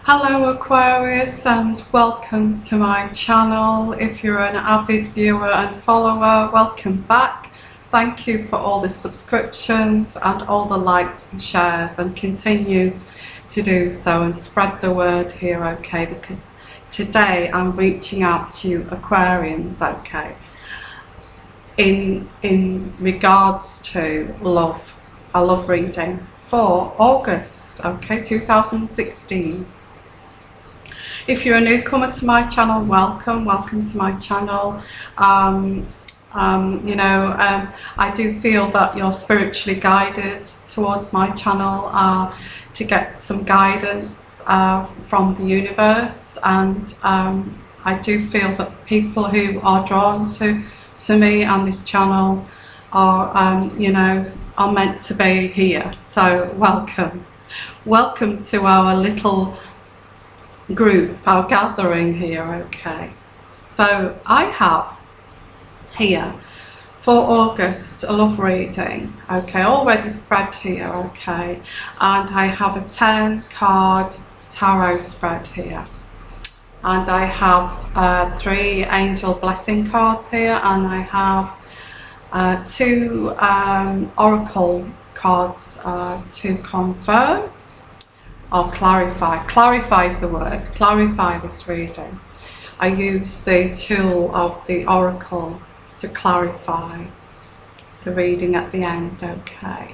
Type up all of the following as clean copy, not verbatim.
Hello Aquarius, and welcome to my channel. If you're an avid viewer and follower, welcome back. Thank you for all the subscriptions and all the likes and shares, and continue to do so and spread the word here, okay, because today I'm reaching out to Aquarians, okay, in regards to love, a love reading for August, okay, 2016. If you're a newcomer to my channel, welcome to my channel. I do feel that you're spiritually guided towards my channel to get some guidance from the universe, and I do feel that people who are drawn to me and this channel are, are meant to be here. So welcome to our little group, our gathering here, okay. So I have here for August a love reading, okay, already spread here, okay, and I have a 10 card tarot spread here, and I have 3 angel blessing cards here, and I have 2 oracle cards to confirm or clarify is the word, clarify this reading. I use the tool of the oracle to clarify the reading at the end, okay.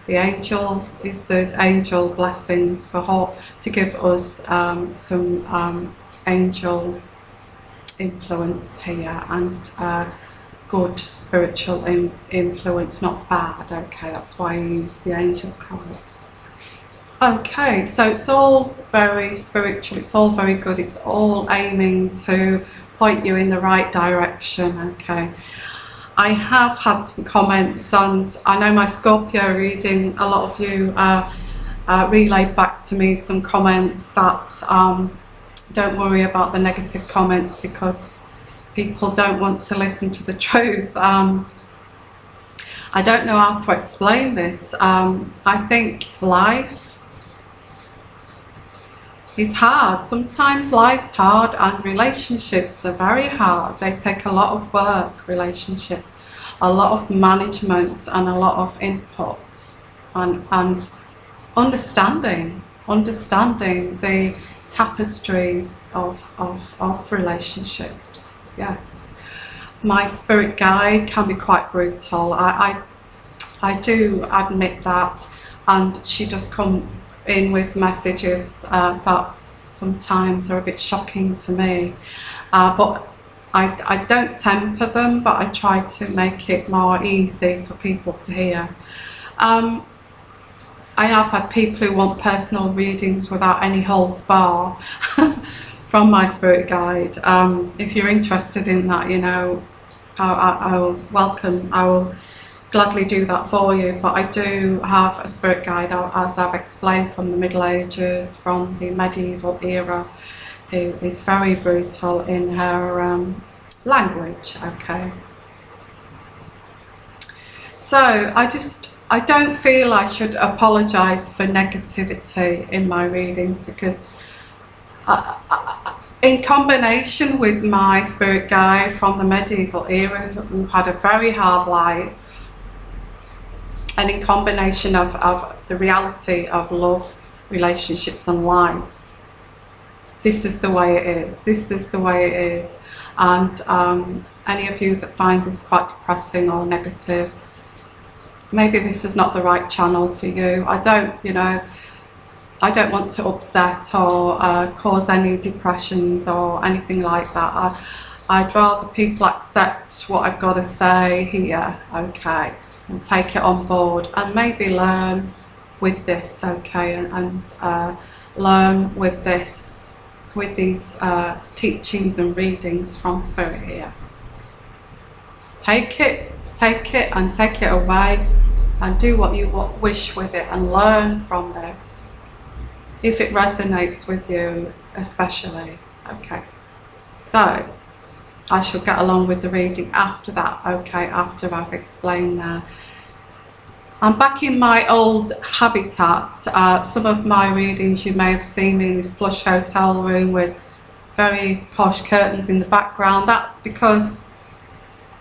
The angels is the angel blessings to give us some angel influence here, and good spiritual influence, not bad, okay. That's why I use the angel cards. Okay, so it's all very spiritual, it's all very good, it's all aiming to point you in the right direction, okay. I have had some comments, and I know my Scorpio reading, a lot of you relayed back to me some comments that don't worry about the negative comments because people don't want to listen to the truth. I don't know how to explain this. I think life is hard. Sometimes life's hard, and relationships are very hard. They take a lot of work, relationships, a lot of management and a lot of input, and understanding the tapestries of relationships. Yes, my spirit guide can be quite brutal. I do admit that, and she does come in with messages that sometimes are a bit shocking to me, but I don't temper them, but I try to make it more easy for people to hear. I have had people who want personal readings without any holds bar from my spirit guide. If you're interested in that, you know, I will gladly do that for you, but I do have a spirit guide, as I've explained, from the Middle Ages, from the medieval era, who is very brutal in her language, okay. So I don't feel I should apologise for negativity in my readings, because in combination with my spirit guide from the medieval era, who had a very hard life, and in combination of the reality of love, relationships and life, this is the way it is. This is the way it is. And any of you that find this quite depressing or negative, maybe this is not the right channel for you. I don't want to upset or cause any depressions or anything like that. I'd rather people accept what I've got to say here, okay, and take it on board, and maybe learn with this, okay, and learn with these teachings and readings from Spirit here. Take it and take it away, and do what you wish with it, and learn from this, if it resonates with you especially, okay. So I shall get along with the reading after that, okay, after I've explained I'm back in my old habitat. Some of my readings you may have seen me in this plush hotel room with very posh curtains in the background. That's because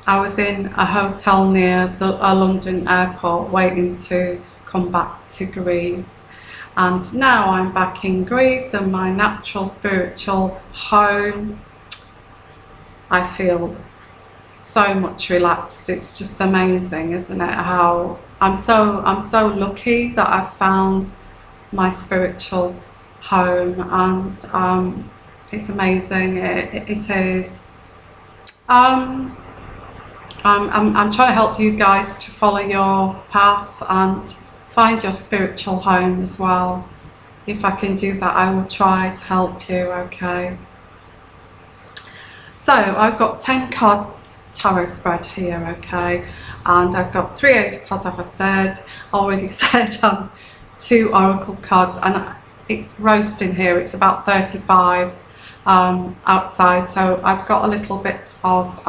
I was in a hotel near a London airport waiting to come back to Greece. And now I'm back in Greece and my natural spiritual home. I feel so much relaxed. It's just amazing, isn't it? How I'm so lucky that I've found my spiritual home, and it's amazing. It is. I'm trying to help you guys to follow your path and find your spiritual home as well. If I can do that, I will try to help you. Okay. So I've got 10 cards tarot spread here, okay, and I've got 3 angel cards, as I already said, and 2 oracle cards, and it's roasting here. It's about 35 outside, so I've got a little bit of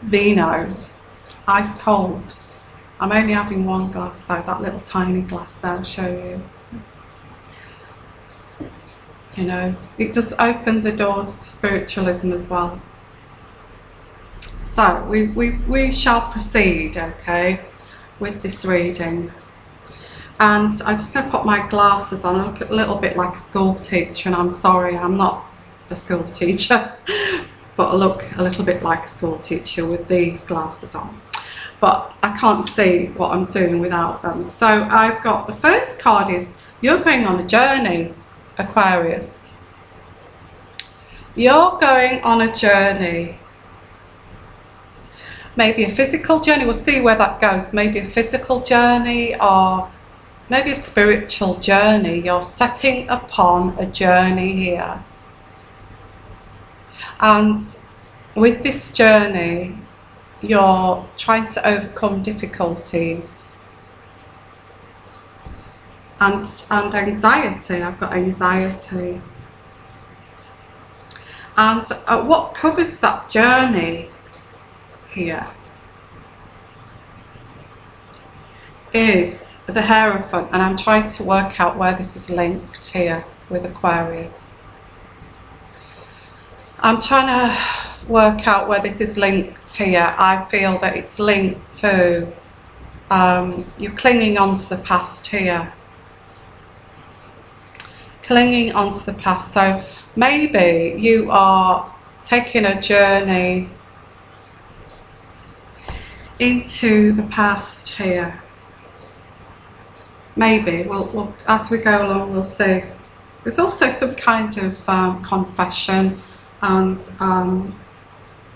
vino, ice cold. I'm only having 1 glass though, that little tiny glass there. I'll show you. You know, it just opened the doors to spiritualism as well. So we shall proceed, okay, with this reading. And I'm just going to put my glasses on. I look a little bit like a school teacher, and I'm sorry, I'm not a school teacher, but I look a little bit like a school teacher with these glasses on. But I can't see what I'm doing without them. So I've got, the first card is, you're going on a journey, Aquarius. You're going on a journey. Maybe a physical journey. We'll see where that goes. Maybe a physical journey, or maybe a spiritual journey. You're setting upon a journey here. And with this journey, you're trying to overcome difficulties and anxiety. I've got anxiety. And what covers that journey here is the Hierophant, and I'm trying to work out where this is linked here with Aquarius. I'm trying to work out where this is linked here. I feel that it's linked to you're clinging on to the past here. Clinging onto the past. So maybe you are taking a journey into the past here. Maybe we'll as we go along, we'll see. There's also some kind of confession and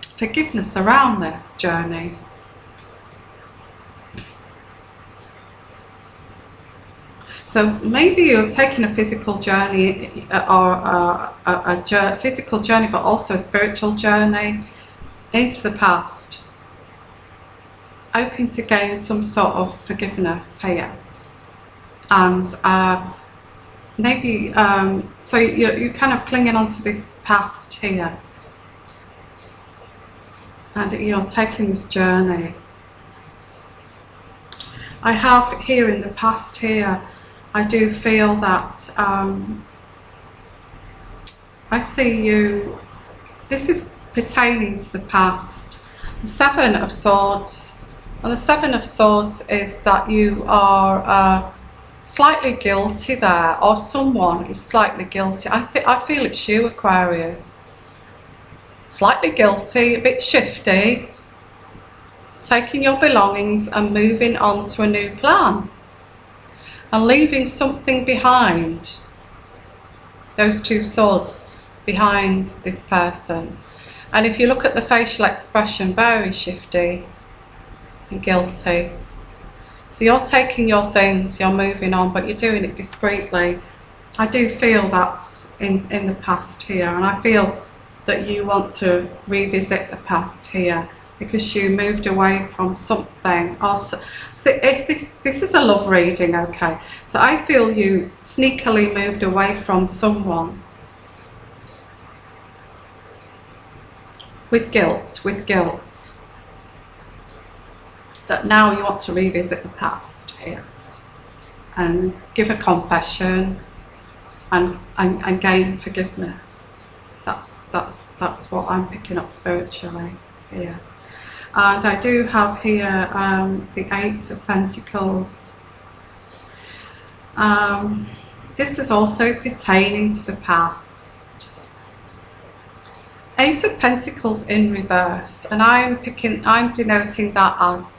forgiveness around this journey. So maybe you're taking a physical journey, or a physical journey, but also a spiritual journey into the past, hoping to gain some sort of forgiveness here. And maybe, so you're kind of clinging onto this past here, and you're taking this journey. I have here in the past here, I do feel that I see you, this is pertaining to the past. The 7 of Swords, and the 7 of Swords is that you are slightly guilty there, or someone is slightly guilty. I feel it's you, Aquarius. Slightly guilty, a bit shifty, taking your belongings and moving on to a new plan. And leaving something behind, those 2 swords behind this person. And if you look at the facial expression, very shifty and guilty. So you're taking your things, you're moving on, but you're doing it discreetly. I do feel that's in the past here, and I feel that you want to revisit the past here, because you moved away from something. Also, so if this is a love reading, okay, so I feel you sneakily moved away from someone with guilt, that now you want to revisit the past here and give a confession and gain forgiveness. That's what I'm picking up spiritually here. And I do have here the Eight of Pentacles. This is also pertaining to the past. Eight of Pentacles in reverse, and I'm denoting that as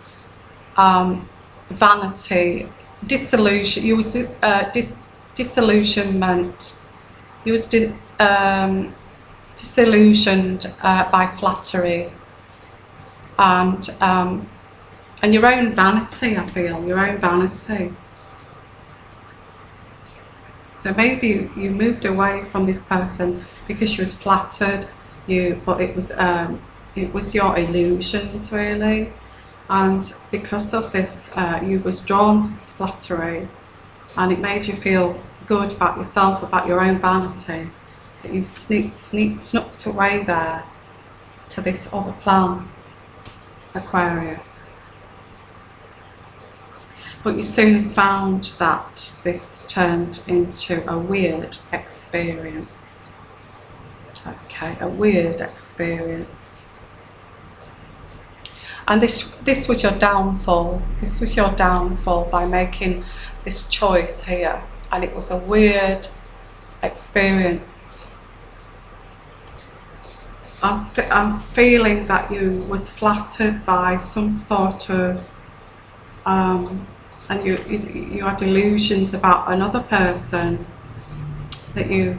vanity, disillusion. You was disillusionment. You was disillusioned by flattery and your own vanity. I feel your own vanity. So maybe you moved away from this person because you was flattered, but it was your illusions really, and because of this you was drawn to this flattery, and it made you feel good about yourself, about your own vanity, that you snuck away there to this other plan, Aquarius. But you soon found that this turned into a weird experience. Okay, a weird experience. And this was your downfall. This was your downfall by making this choice here. And it was a weird experience. I'm feeling that you was flattered by some sort of and you had illusions about another person, that you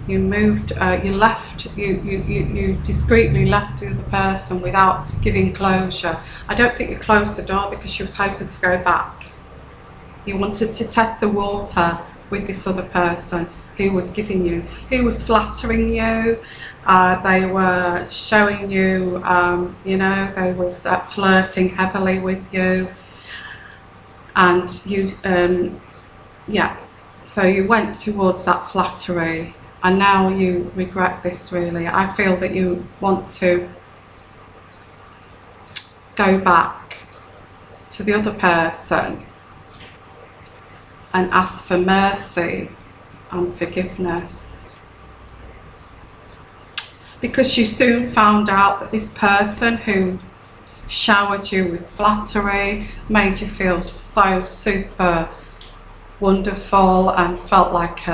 moved, you discreetly left the other person without giving closure. I don't think you closed the door because you was hoping to go back. You wanted to test the water with this other person who was flattering you. They were showing you, they was flirting heavily with you. And you, so you went towards that flattery, and now you regret this really. I feel that you want to go back to the other person and ask for mercy and forgiveness. Because you soon found out that this person who showered you with flattery, made you feel so super wonderful, and you felt like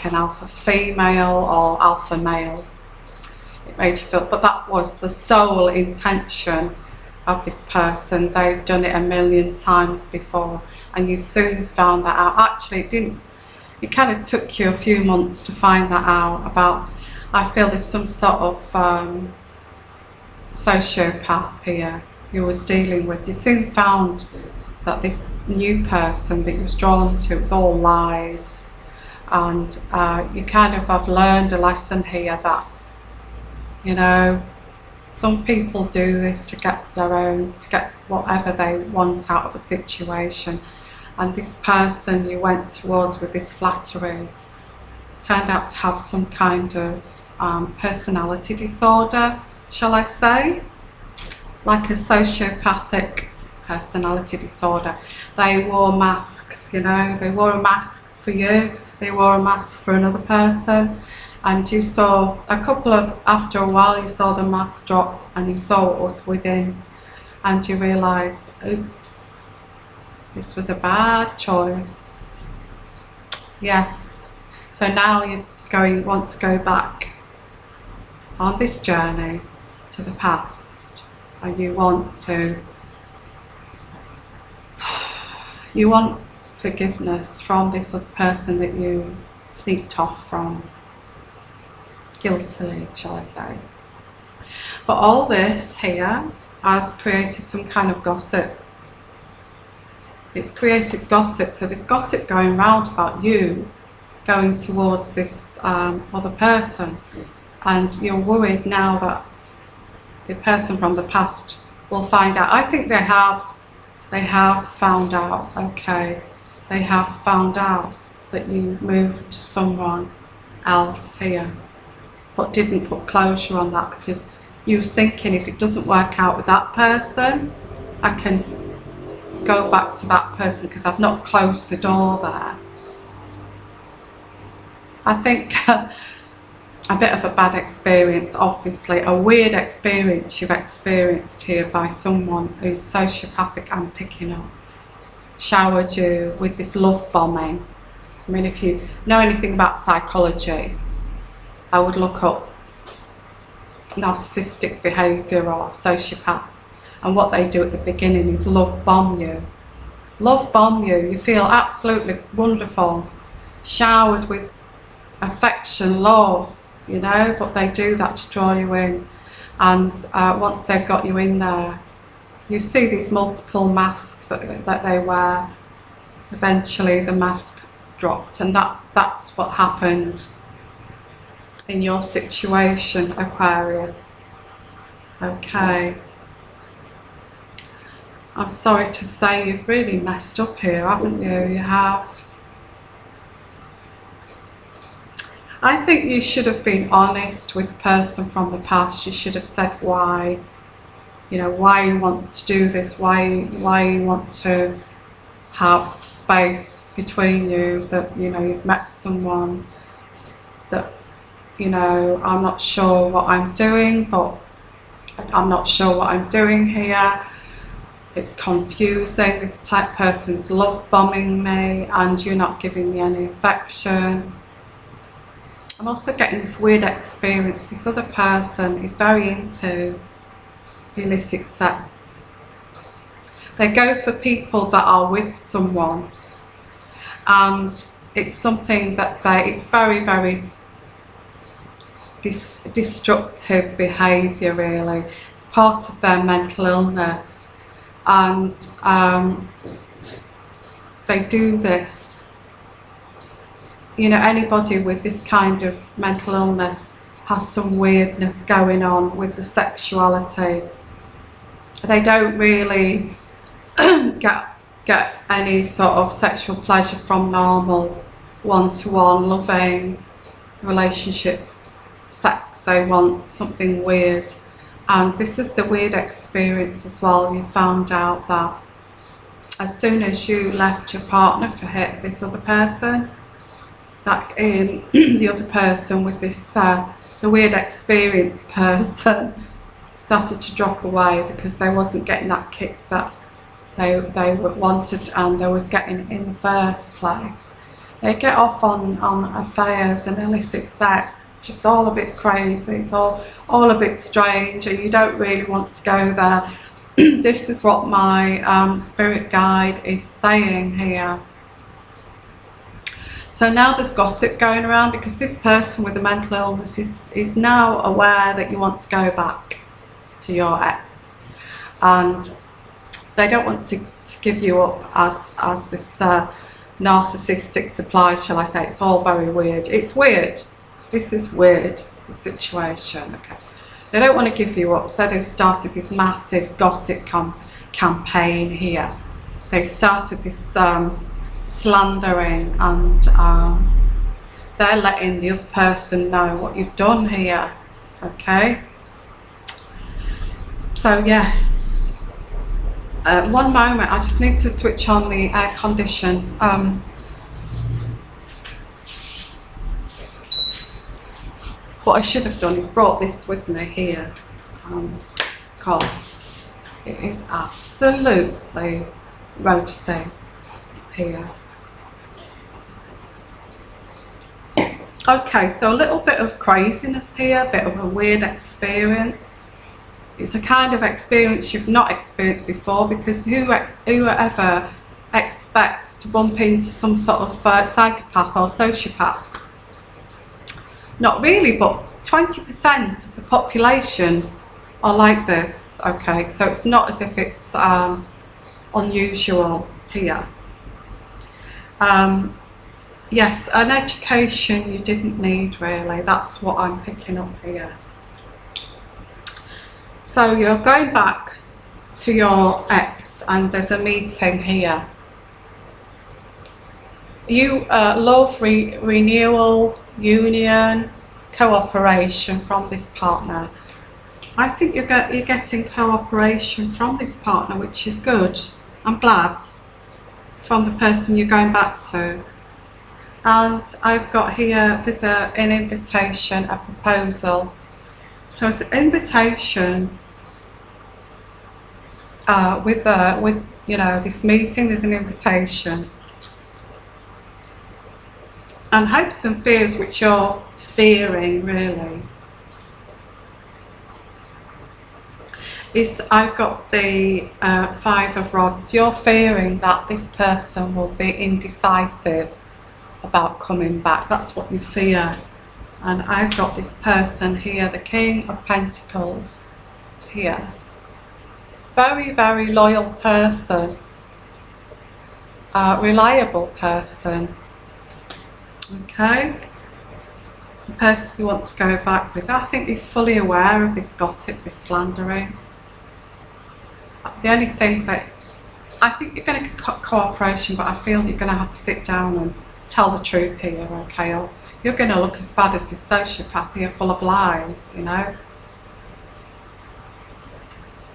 an alpha female or alpha male. It made you feel, but that was the sole intention of this person. They've done it a million times before, and you soon found that out. Actually, it kind of took you a few months to find that out. I feel there's some sort of sociopath here you was dealing with. You soon found that this new person that you was drawn to was all lies, and you kind of have learned a lesson here that, some people do this to get whatever they want out of a situation, and this person you went towards with this flattery turned out to have some kind of personality disorder, shall I say, like a sociopathic personality disorder. They wore masks, they wore a mask for you, they wore a mask for another person, and you saw after a while you saw the mask drop and you saw what was within, and you realised, oops, this was a bad choice. Yes, so now you want to go back on this journey to the past, and you want forgiveness from this other person that you sneaked off from, guiltily, shall I say. But all this here has created some kind of gossip. It's created gossip, so there's gossip going round about you going towards this other person, and you're worried now that the person from the past will find out. I think they have found out. Okay, they have found out that you moved to someone else here, but didn't put closure on that, because you was thinking, if it doesn't work out with that person, I can go back to that person because I've not closed the door there. I think a bit of a bad experience, obviously, a weird experience you've experienced here by someone who's sociopathic and picking up, showered you with this love bombing. I mean, if you know anything about psychology, I would look up narcissistic behaviour or sociopath, and what they do at the beginning is love bomb you. Love bomb you. You feel absolutely wonderful, showered with affection, love, you know, but they do that to draw you in. And once they've got you in there, you see these multiple masks that they wear. Eventually the mask dropped, and that's what happened in your situation, Aquarius. Okay. I'm sorry to say you've really messed up here, haven't you? You have. I think you should have been honest with the person from the past. You should have said why, you know, why you want to do this, why you want to have space between you, that, you know, you've met someone that, you know, I'm not sure what I'm doing, but I'm not sure what I'm doing here. It's confusing. This person's love bombing me and you're not giving me any affection. I'm also getting this weird experience. This other person is very into illicit sex. They go for people that are with someone, and it's something that it's very, very destructive behaviour, really. It's part of their mental illness, and they do this. You know, anybody with this kind of mental illness has some weirdness going on with the sexuality. They don't really get any sort of sexual pleasure from normal one-to-one loving relationship sex. They want something weird, and this is the weird experience as well. You found out that as soon as you left your partner for this other person, that the other person with this the weird experience person started to drop away because they wasn't getting that kick that they wanted and they was getting in the first place. They get off on affairs and illicit sex. It's just all a bit crazy. It's all a bit strange, and you don't really want to go there. This is what my spirit guide is saying here. So now there's gossip going around because this person with the mental illness is now aware that you want to go back to your ex, and they don't want to give you up as this narcissistic supply, shall I say. It's all very weird. It's weird. This is weird, the situation. Okay. They don't want to give you up, so they've started this massive gossip campaign here. They've started this slandering, and they're letting the other person know what you've done here. Okay, so yes, one moment, I just need to switch on the air condition. What I should have done is brought this with me here, because it is absolutely roasting here. Okay, so a little bit of craziness here, a bit of a weird experience. It's a kind of experience you've not experienced before, because whoever expects to bump into some sort of psychopath or sociopath? Not really, but 20% of the population are like this. Okay, so it's not as if it's unusual here. Yes, an education you didn't need, really. That's what I'm picking up here. So you're going back to your ex, and there's a meeting here. You love renewal, union, cooperation from this partner. I think you're getting cooperation from this partner, which is good. I'm glad, from the person you're going back to. And I've got here, there's an invitation, a proposal. So it's an invitation with you know, this meeting. There's an invitation, and hopes and fears, which you're fearing really, is I've got the 5 of Rods. You're fearing that this person will be indecisive about coming back. That's what you fear. And I've got this person here, the King of Pentacles here. Very, very loyal person, reliable person. Okay, the person you want to go back with, I think he's fully aware of this gossip, this slandering. The only thing that I think you're going to get cooperation, but I feel you're going to have to sit down and tell the truth here, okay? Or you're going to look as bad as this sociopath here, full of lies, you know.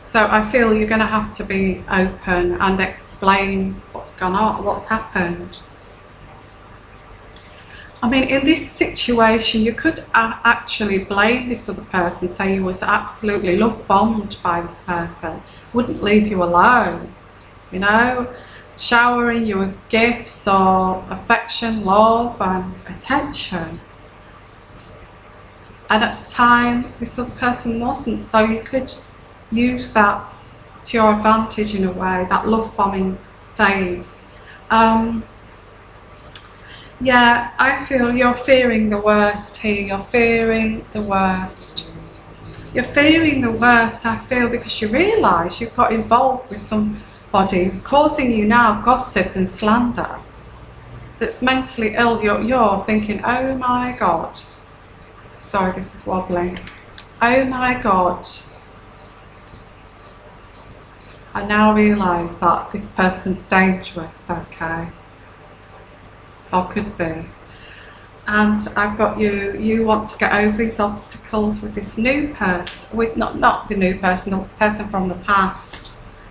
So I feel you're going to have to be open and explain what's gone on, what's happened. I mean, in this situation, you could actually blame this other person, say you was absolutely love-bombed by this person, wouldn't leave you alone, you know, showering you with gifts or affection, love and attention. And at the time, this other person wasn't, so you could use that to your advantage in a way, that love-bombing phase. Yeah, I feel you're fearing the worst here. You're fearing the worst. You're fearing the worst, I feel, because you realise you've got involved with somebody who's causing you now gossip and slander, that's mentally ill. You're thinking, oh my God. Sorry, this is wobbling. Oh my God. I now realise that this person's dangerous, okay? Or could be. And I've got you want to get over these obstacles with this new person, with not the new person, the person from the past.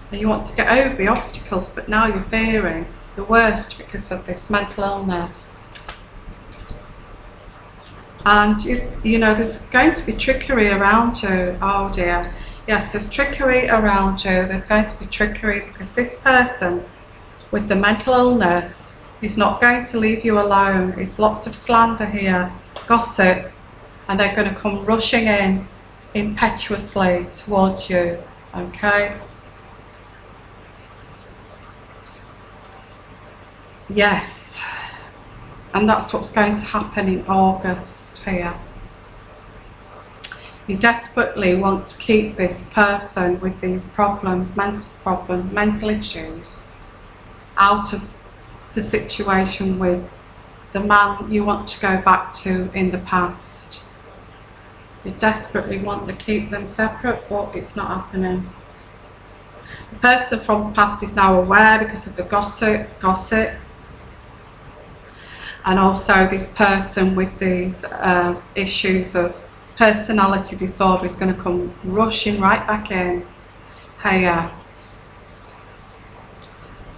And you want to get over the obstacles, but now you're fearing the worst because of this mental illness. And you know, there's going to be trickery around you. Oh dear. Yes, there's trickery around you. There's going to be trickery because this person with the mental illness is not going to leave you alone. It's lots of slander here, gossip, and they're going to come rushing in impetuously towards you, okay? Yes, and that's what's going to happen in August here. You desperately want to keep this person with these problems, mental issues, out of the situation with the man you want to go back to in the past. You desperately want to keep them separate, but it's not happening. The person from the past is now aware because of the gossip, and also this person with these issues of personality disorder is going to come rushing right back in. Hey,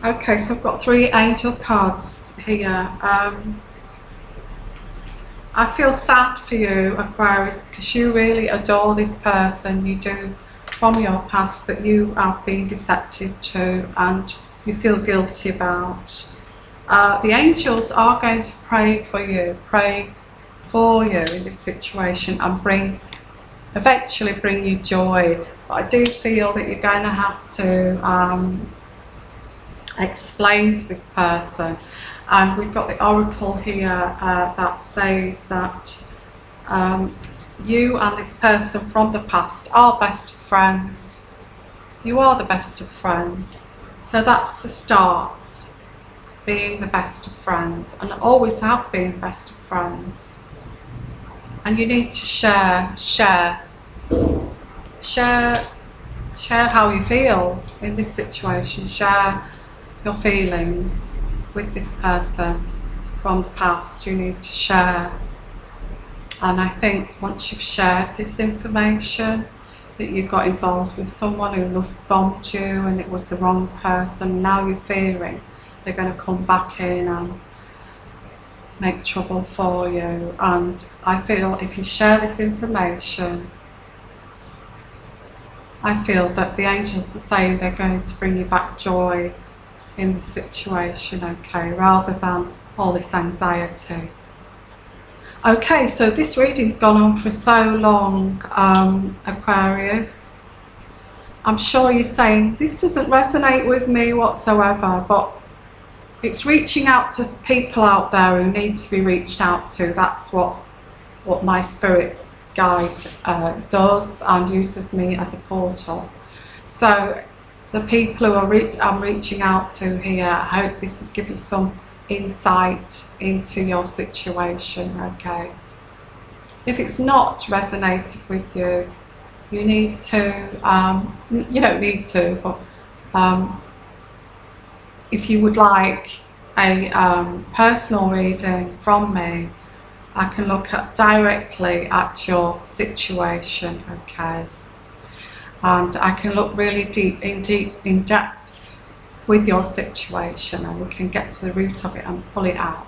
okay, so I've got 3 angel cards here. I feel sad for you, Aquarius, because you really adore this person. You do, from your past, that you have been deceptive to and you feel guilty about. The angels are going to pray for you in this situation and eventually bring you joy. But I do feel that you're going to have to explain to this person. And we've got the oracle here that says that you and this person from the past are best of friends. You are the best of friends. So that's the start, being the best of friends, and always have been best of friends. And you need to share how you feel in this situation. Share your feelings with this person from the past. You need to share. And I think once you've shared this information, that you got involved with someone who love bombed you and it was the wrong person. Now you're fearing they're going to come back in and make trouble for you. And I feel if you share this information, I feel that the angels are saying they're going to bring you back joy in the situation, okay, rather than all this anxiety. Okay, so this reading's gone on for so long, Aquarius. I'm sure you're saying, this doesn't resonate with me whatsoever, but it's reaching out to people out there who need to be reached out to. That's what my spirit guide does, and uses me as a portal. So the people who I'm reaching out to here, I hope this has given you some insight into your situation, okay? If it's not resonated with you, you need to, you don't need to, but if you would like a personal reading from me, I can look directly at your situation, okay? And I can look really in depth with your situation, and we can get to the root of it and pull it out,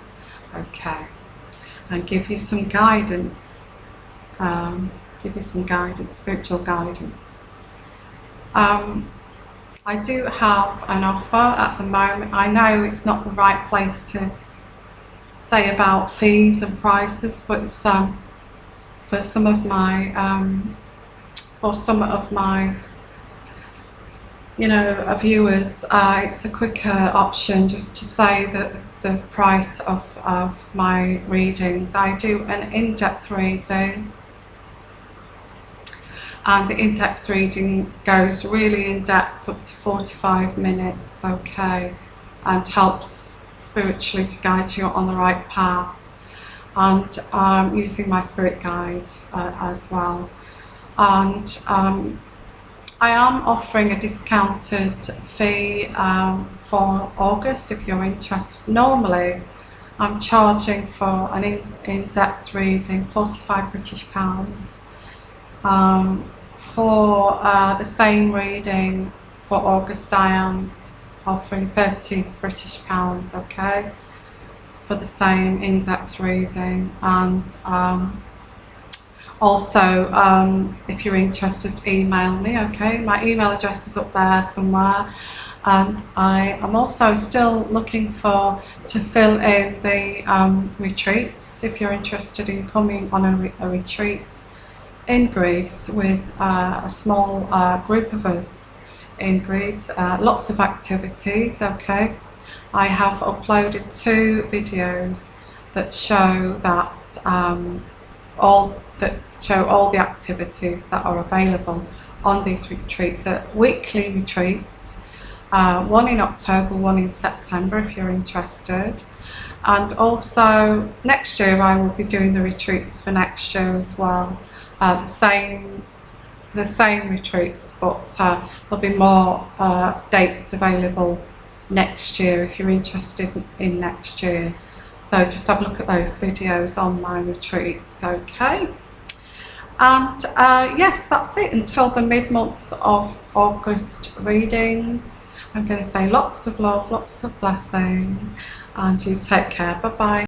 okay? And give you some guidance, spiritual guidance. I do have an offer at the moment. I know it's not the right place to say about fees and prices, but it's for some of my viewers, it's a quicker option just to say that the price of my readings. I do an in-depth reading, and the in-depth reading goes really in-depth, up to 45 minutes, okay, and helps spiritually to guide you on the right path, and using my spirit guides as well. And I am offering a discounted fee for August if you're interested. Normally I'm charging for an in-depth reading £45 British. For the same reading for August I am offering £30 British, okay, for the same in-depth reading. And also, if you're interested, email me, okay? My email address is up there somewhere. And I am also still looking to fill in the retreats. If you're interested in coming on a retreat in Greece with a small group of us in Greece, lots of activities, okay? I have uploaded 2 videos that show that all the activities that are available on these retreats. They're weekly retreats, one in October, one in September if you're interested. And also next year I will be doing the retreats for next year as well. The same retreats, but there'll be more dates available next year if you're interested in next year. So just have a look at those videos on my retreats, okay? And yes, that's it until the mid-months of August readings. I'm going to say lots of love, lots of blessings, and you take care. Bye bye.